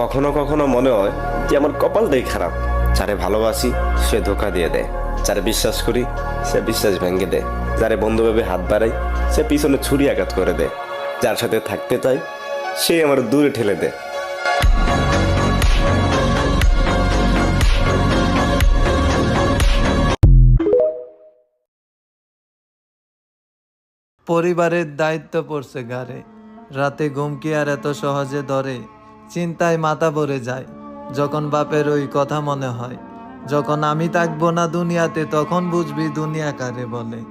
কখনো কখনো মনে হয় যে আমার কপালটাই খারাপ। যারে ভালোবাসি সে ধোকা দিয়ে দেয়, যারে বিশ্বাস করি সে বিশ্বাস ভেঙে দেয়, যারে বন্ধু ভেবে হাত বাড়াই সে পিছনে ছুরি আঘাত করে দেয়, যার সাথে থাকতে চাই সে আমার দূরে ঠেলে দেয়। পরিবারের দায়িত্ব পড়ছে ঘাড়ে, রাতে ঘুম কি আর এত সহজে ধরে? চিন্তায় মাথা ভরে যায় যখন বাপের ওই কথা মনে হয়। যখন আমি থাকবো না দুনিয়াতে তখন বুঝবি দুনিয়া কারে বলে।